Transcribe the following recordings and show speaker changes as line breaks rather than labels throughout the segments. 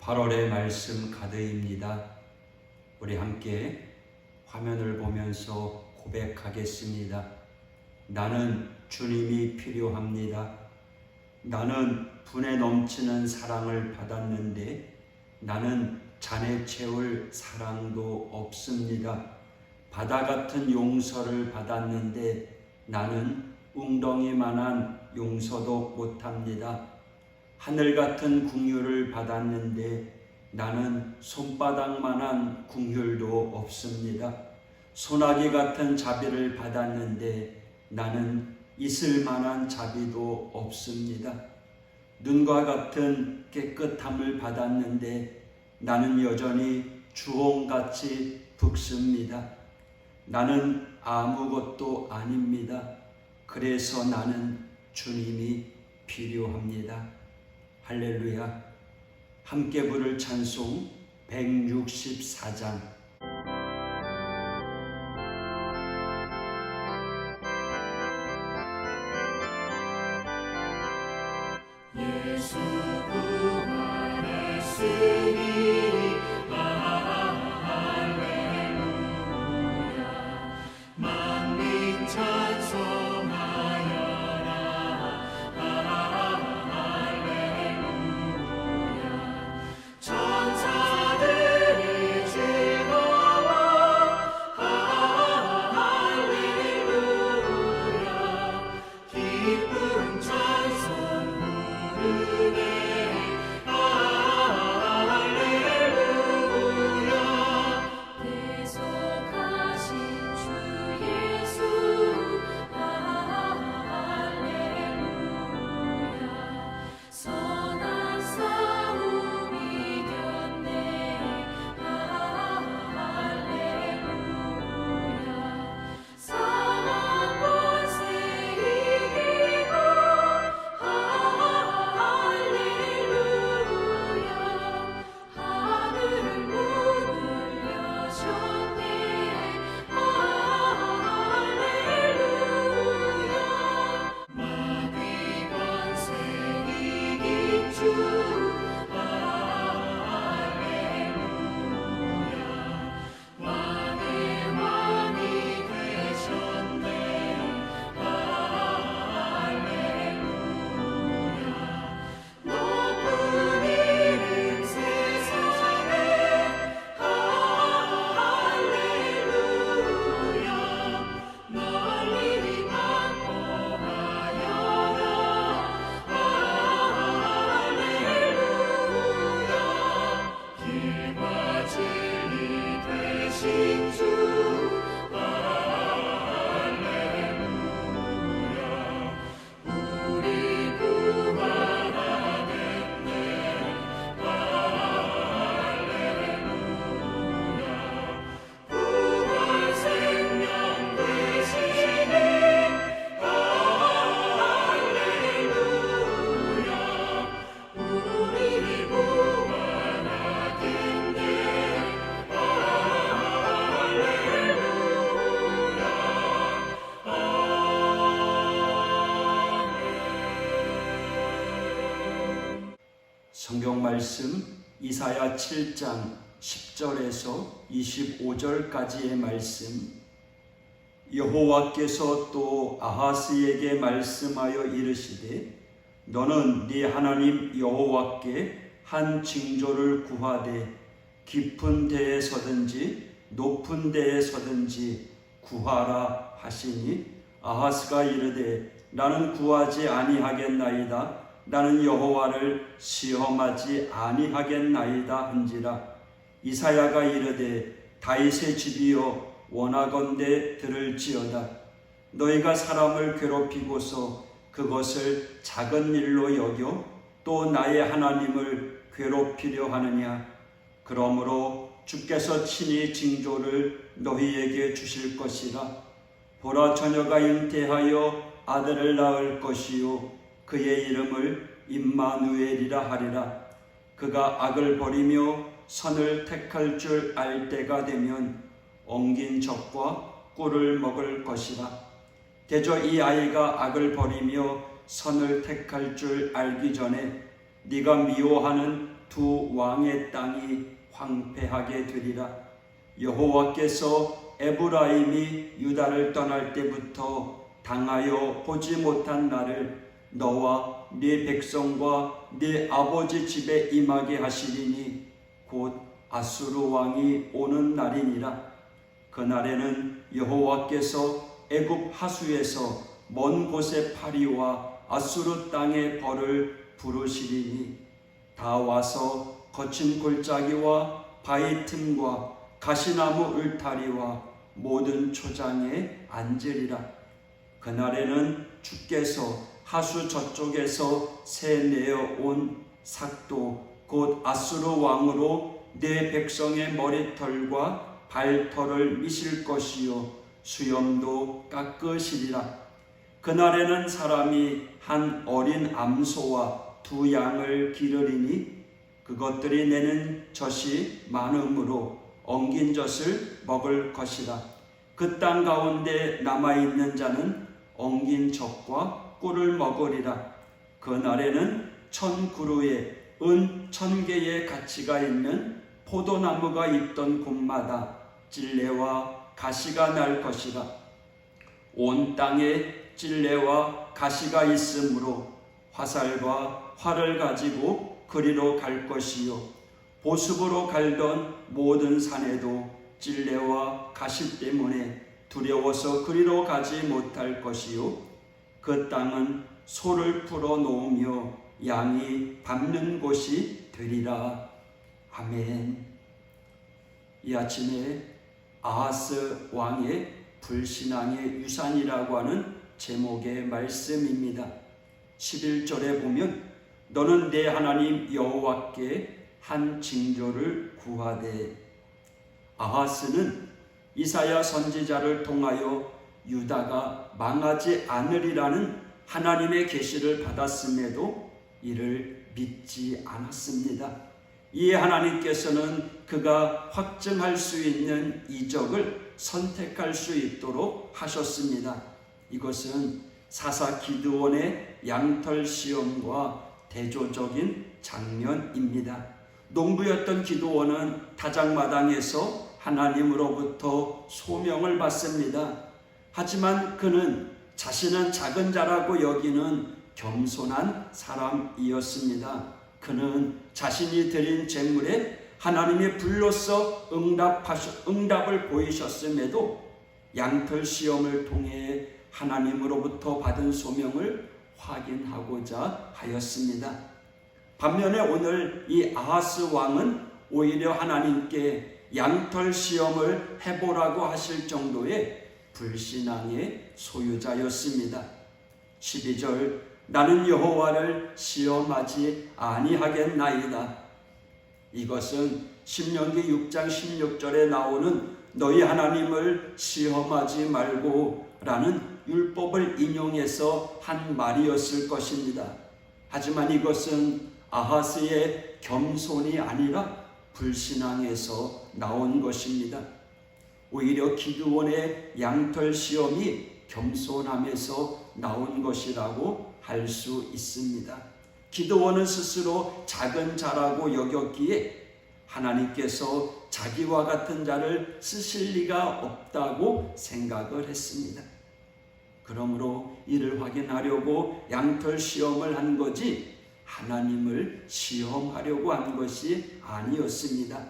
8월의 말씀 가드입니다. 우리 함께 화면을 보면서 고백하겠습니다. 나는 주님이 필요합니다. 나는 분에 넘치는 사랑을 받았는데 나는 잔에 채울 사랑도 없습니다. 바다 같은 용서를 받았는데 나는 웅덩이만한 용서도 못합니다. 하늘 같은 긍휼을 받았는데 나는 손바닥만한 긍휼도 없습니다. 소나기 같은 자비를 받았는데 나는 있을만한 자비도 없습니다. 눈과 같은 깨끗함을 받았는데 나는 여전히 주홍같이 붉습니다. 나는 아무것도 아닙니다. 그래서 나는 주님이 필요합니다. 할렐루야. 함께 부를 찬송 164장.
예수 구원했으니 할렐루야. 만민 찬송하여라. 할렐루야. 천사들이 즐거워. 할렐루야. 기쁨 찬송
성경 말씀 이사야 7장 10절에서 25절까지의 말씀. 여호와께서 또 아하스에게 말씀하여 이르시되 너는 네 하나님 여호와께 한 징조를 구하되 깊은 데에 서든지 높은 데에 서든지 구하라 하시니 아하스가 이르되 나는 구하지 아니하겠나이다. 나는 여호와를 시험하지 아니하겠나이다 한지라. 이사야가 이르되 다윗의 집이여 원하건대 들을지어다. 너희가 사람을 괴롭히고서 그것을 작은 일로 여겨 또 나의 하나님을 괴롭히려 하느냐. 그러므로 주께서 친히 징조를 너희에게 주실 것이라. 보라, 처녀가 잉태하여 아들을 낳을 것이요 그의 이름을 임마누엘이라 하리라. 그가 악을 버리며 선을 택할 줄 알 때가 되면 엉긴 젖과 꿀을 먹을 것이라. 대저 이 아이가 악을 버리며 선을 택할 줄 알기 전에 네가 미워하는 두 왕의 땅이 황폐하게 되리라. 여호와께서 에브라임이 유다를 떠날 때부터 당하여 보지 못한 날을 너와 네 백성과 네 아버지 집에 임하게 하시리니 곧 아수르 왕이 오는 날이니라. 그날에는 여호와께서 애굽 하수에서 먼 곳의 파리와 아수르 땅의 벌을 부르시리니 다 와서 거친 골짜기와 바위 틈과 가시나무 울타리와 모든 초장에 앉으리라. 그날에는 주께서 하수 저쪽에서 새 내어온 삭도 곧 아수르 왕으로 내 백성의 머리털과 발털을 미실 것이요 수염도 깎으시리라. 그날에는 사람이 한 어린 암소와 두 양을 기르리니 그것들이 내는 젖이 많으므로 엉긴 젖을 먹을 것이라. 그 땅 가운데 남아있는 자는 엉긴 젖과 꿀을 먹으리라. 그날에는 1000그루에 은 1000개의 가치가 있는 포도나무가 있던 곳마다 찔레와 가시가 날 것이라. 온 땅에 찔레와 가시가 있으므로 화살과 활을 가지고 그리로 갈 것이요 보습으로 갈던 모든 산에도 찔레와 가시 때문에 두려워서 그리로 가지 못할 것이요 그 땅은 소를 풀어 놓으며 양이 밟는 곳이 되리라. 아멘. 이 아침에 아하스 왕의 불신앙의 유산이라고 하는 제목의 말씀입니다. 11절에 보면 너는 내 하나님 여호와께 한 징조를 구하되. 아하스는 이사야 선지자를 통하여 유다가 망하지 않으리라는 하나님의 계시를 받았음에도 이를 믿지 않았습니다. 이에 하나님께서는 그가 확증할 수 있는 이적을 선택할 수 있도록 하셨습니다. 이것은 사사 기드온의 양털 시험과 대조적인 장면입니다. 농부였던 기드온은 타작마당에서 하나님으로부터 소명을 받습니다. 하지만 그는 자신은 작은 자라고 여기는 겸손한 사람이었습니다. 그는 자신이 드린 제물에 하나님이 불로써 응답을 보이셨음에도 양털 시험을 통해 하나님으로부터 받은 소명을 확인하고자 하였습니다. 반면에 오늘 이 아하스 왕은 오히려 하나님께 양털 시험을 해보라고 하실 정도의 불신앙의 소유자였습니다. 12절 나는 여호와를 시험하지 아니하겠나이다. 이것은 신명기 6장 16절에 나오는 너희 하나님을 시험하지 말고 라는 율법을 인용해서 한 말이었을 것입니다. 하지만 이것은 아하스의 겸손이 아니라 불신앙에서 나온 것입니다. 오히려 기드온의 양털 시험이 겸손함에서 나온 것이라고 할 수 있습니다. 기드온은 스스로 작은 자라고 여겼기에 하나님께서 자기와 같은 자를 쓰실 리가 없다고 생각을 했습니다. 그러므로 이를 확인하려고 양털 시험을 한 거지 하나님을 시험하려고 한 것이 아니었습니다.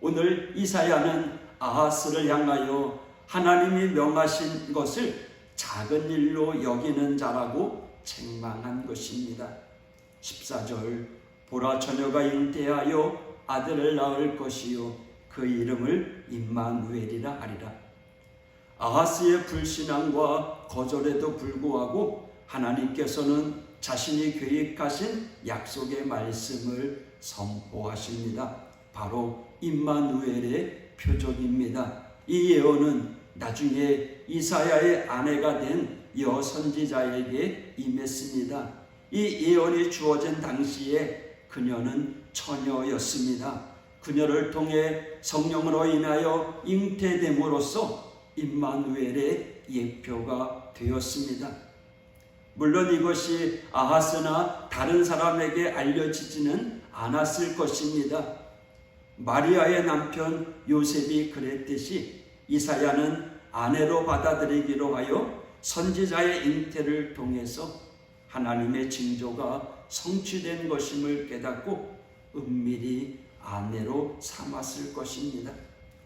오늘 이사야는 아하스를 향하여 하나님이 명하신 것을 작은 일로 여기는 자라고 책망한 것입니다. 14절 보라 처녀가 잉태하여 아들을 낳을 것이요 그 이름을 임마누엘이라 하리라. 아하스의 불신앙과 거절에도 불구하고 하나님께서는 자신이 계획하신 약속의 말씀을 선포하십니다. 바로 임마누엘의 표적입니다. 이 예언은 나중에 이사야의 아내가 된 여선지자에게 임했습니다. 이 예언이 주어진 당시에 그녀는 처녀였습니다. 그녀를 통해 성령으로 인하여 잉태됨으로써 임마누엘의 예표가 되었습니다. 물론 이것이 아하스나 다른 사람에게 알려지지는 않았을 것입니다. 마리아의 남편 요셉이 그랬듯이 이사야는 아내로 받아들이기로 하여 선지자의 잉태를 통해서 하나님의 징조가 성취된 것임을 깨닫고 은밀히 아내로 삼았을 것입니다.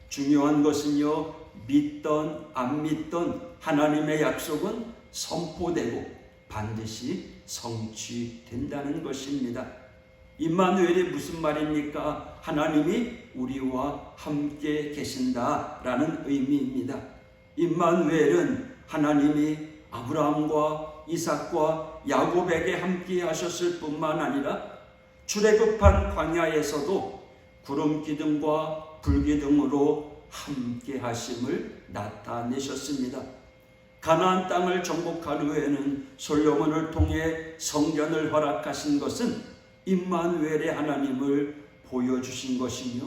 중요한 것은요, 믿던 안 믿던 하나님의 약속은 선포되고 반드시 성취된다는 것입니다. 임마누엘이 무슨 말입니까? 하나님이 우리와 함께 계신다라는 의미입니다. 임마누엘은 하나님이 아브라함과 이삭과 야곱에게 함께 하셨을 뿐만 아니라 출애굽한 광야에서도 구름 기둥과 불 기둥으로 함께 하심을 나타내셨습니다. 가나안 땅을 정복한 후에는 솔로몬을 통해 성전을 허락하신 것은 임마누엘의 하나님을 보여주신 것이며,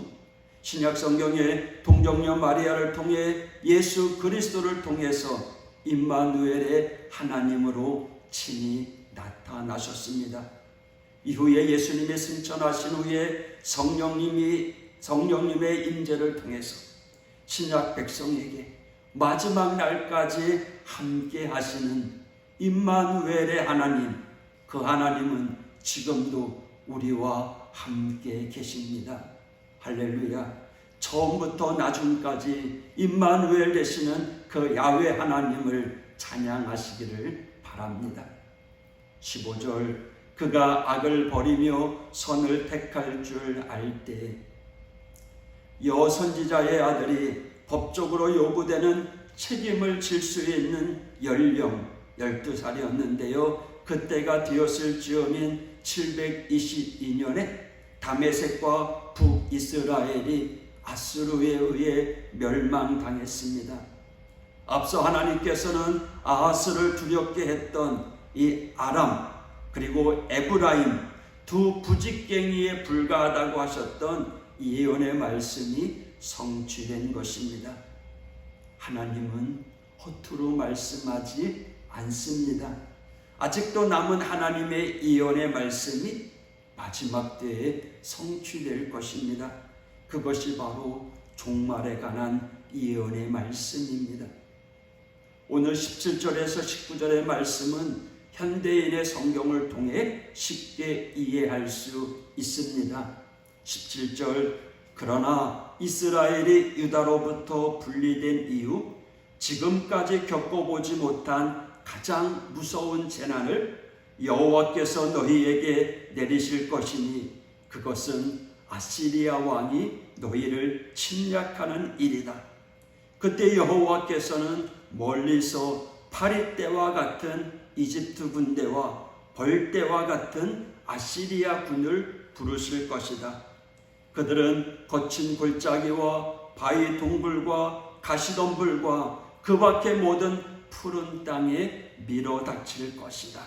신약 성경의 동정녀 마리아를 통해 예수 그리스도를 통해서 임마누엘의 하나님으로 친히 나타나셨습니다. 이후에 예수님이 승천하신 후에 성령님의 임재를 통해서 신약 백성에게 마지막 날까지 함께 하시는 임마누엘의 하나님, 그 하나님은 지금도 우리와 함께 계십니다. 할렐루야. 처음부터 나중까지 임마누엘 되시는 그 야훼 하나님을 찬양하시기를 바랍니다. 15절, 그가 악을 버리며 선을 택할 줄 알 때 여선지자의 아들이 법적으로 요구되는 책임을 질 수 있는 연령 12살이었는데요. 그때가 되었을 즈음인 722년에 다메섹과 북이스라엘이 아수르에 의해 멸망당했습니다. 앞서 하나님께서는 아하스를 두렵게 했던 이 아람 그리고 에브라임 두 부직갱이에 불과하다고 하셨던 예언의 말씀이 성취된 것입니다. 하나님은 허투루 말씀하지 않습니다. 아직도 남은 하나님의 예언의 말씀이 마지막 때에 성취될 것입니다. 그것이 바로 종말에 관한 예언의 말씀입니다. 오늘 17절에서 19절의 말씀은 현대인의 성경을 통해 쉽게 이해할 수 있습니다. 17절, 그러나 이스라엘이 유다로부터 분리된 이후 지금까지 겪어보지 못한 가장 무서운 재난을 여호와께서 너희에게 내리실 것이니 그것은 아시리아 왕이 너희를 침략하는 일이다. 그때 여호와께서는 멀리서 파리떼와 같은 이집트 군대와 벌떼와 같은 아시리아 군을 부르실 것이다. 그들은 거친 골짜기와 바위 동굴과 가시덤불과 그 밖의 모든 푸른 땅에 밀어닥칠 것이다.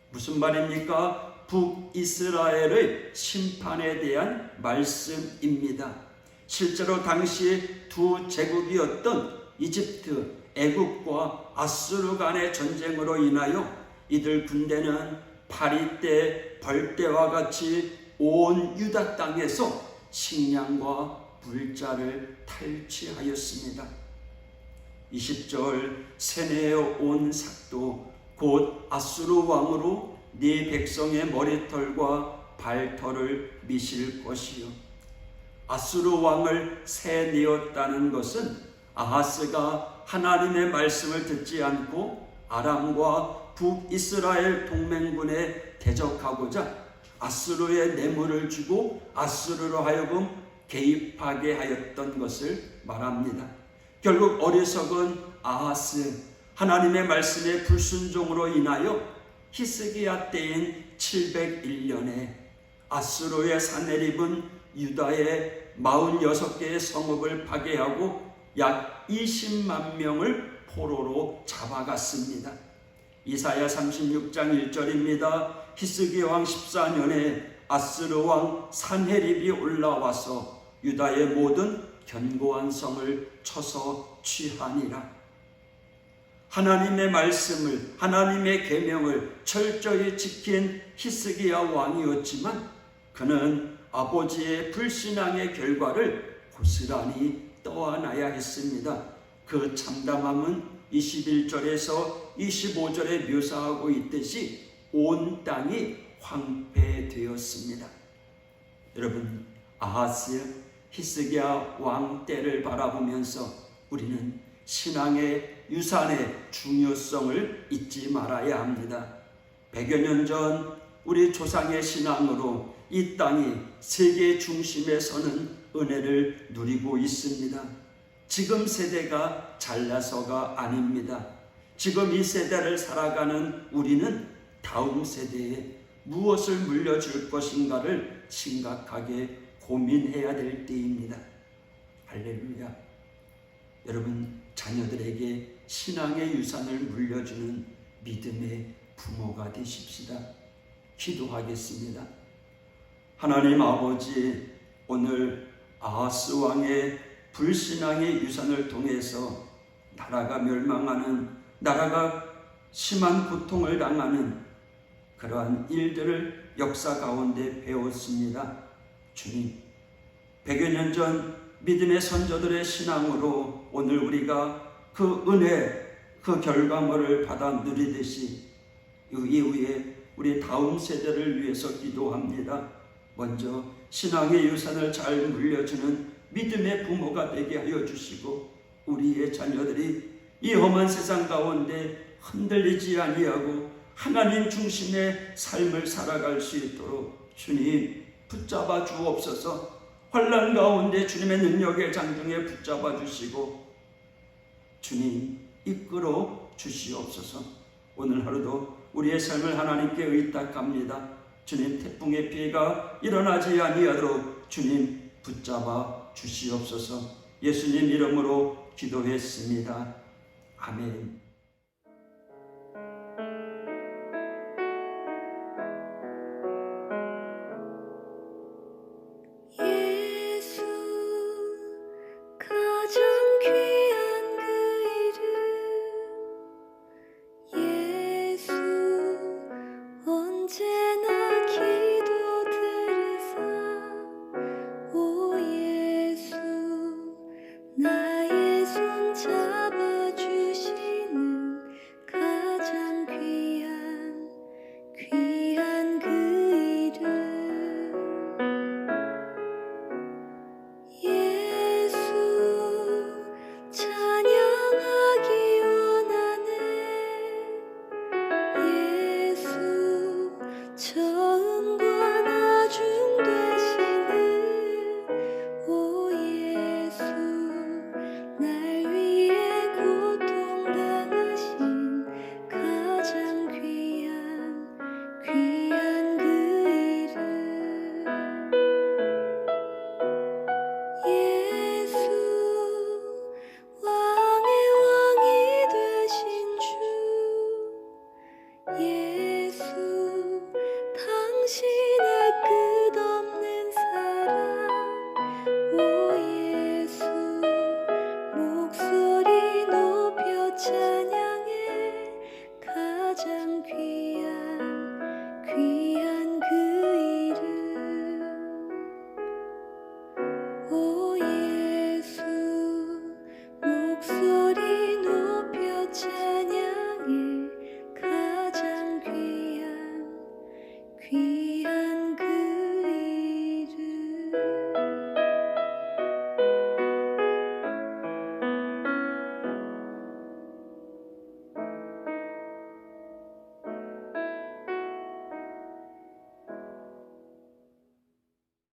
무슨 말입니까? 북이스라엘의 심판에 대한 말씀입니다. 실제로 당시 두 제국이었던 이집트, 애국과 아수르 간의 전쟁으로 인하여 이들 군대는 파리떼, 벌떼와 같이 온 유다 땅에서 식량과 물자를 탈취하였습니다. 20절, 세네에 온 삭도 곧 아수르 왕으로 네 백성의 머리털과 발털을 미실 것이요. 아수르 왕을 세내었다는 것은 아하스가 하나님의 말씀을 듣지 않고 아람과 북이스라엘 동맹군에 대적하고자 아수르에 뇌물을 주고 아수르로 하여금 개입하게 하였던 것을 말합니다. 결국 어리석은 아하스, 하나님의 말씀의 불순종으로 인하여 히스기야 때인 701년에 아수르의 사네립은 유다의 46개의 성읍을 파괴하고 약 20만 명을 포로로 잡아갔습니다. 이사야 36장 1절입니다. 히스기야 왕 14년에 아수르 왕 산헤립이 올라와서 유다의 모든 견고한 성을 쳐서 취하니라. 하나님의 말씀을, 하나님의 계명을 철저히 지킨 히스기야 왕이었지만 그는 아버지의 불신앙의 결과를 고스란히 떠안아야 했습니다. 그 참담함은 21절에서 25절에 묘사하고 있듯이 온 땅이 황폐되었습니다. 여러분, 아하스 히스기야 왕 때를 바라보면서 우리는 신앙의 유산의 중요성을 잊지 말아야 합니다. 100여 년 전 우리 조상의 신앙으로 이 땅이 세계 중심에 서는 은혜를 누리고 있습니다. 지금 세대가 잘나서가 아닙니다. 지금 이 세대를 살아가는 우리는 다음 세대에 무엇을 물려줄 것인가를 심각하게 고민해야 될 때입니다. 할렐루야. 여러분, 자녀들에게 신앙의 유산을 물려주는 믿음의 부모가 되십시다. 기도하겠습니다. 하나님 아버지, 오늘 아하스 왕의 불신앙의 유산을 통해서 나라가 멸망하는, 나라가 심한 고통을 당하는 그러한 일들을 역사 가운데 배웠습니다. 주님, 100여 년 전 믿음의 선조들의 신앙으로 오늘 우리가 그 은혜, 그 결과물을 받아 누리듯이 이후에 우리 다음 세대를 위해서 기도합니다. 먼저 신앙의 유산을 잘 물려주는 믿음의 부모가 되게 하여 주시고, 우리의 자녀들이 이 험한 세상 가운데 흔들리지 아니하고 하나님 중심의 삶을 살아갈 수 있도록 주님 붙잡아 주옵소서. 환난 가운데 주님의 능력의 장중에 붙잡아 주시고 주님 이끌어 주시옵소서. 오늘 하루도 우리의 삶을 하나님께 의탁합니다. 주님, 태풍의 피해가 일어나지 아니하도록 주님 붙잡아 주시옵소서. 예수님 이름으로 기도했습니다. 아멘.
예수, 가장 귀한 그 이름. 예수, 언제나 기도 들으사. 오 예수, 나의 손 잡아주시는 가장 귀한 그 이름. 예수, 찬양하기 원하네. 예수, 처음과 나중 되시는 오 예수, 날 위해 고통당하신 가장 귀한 그 이름. 예수, 왕의 왕이 되신 주. 예수, 당신의 끝없는 사랑. 오 예수, 목소리 높여 찬양해 가장 귀한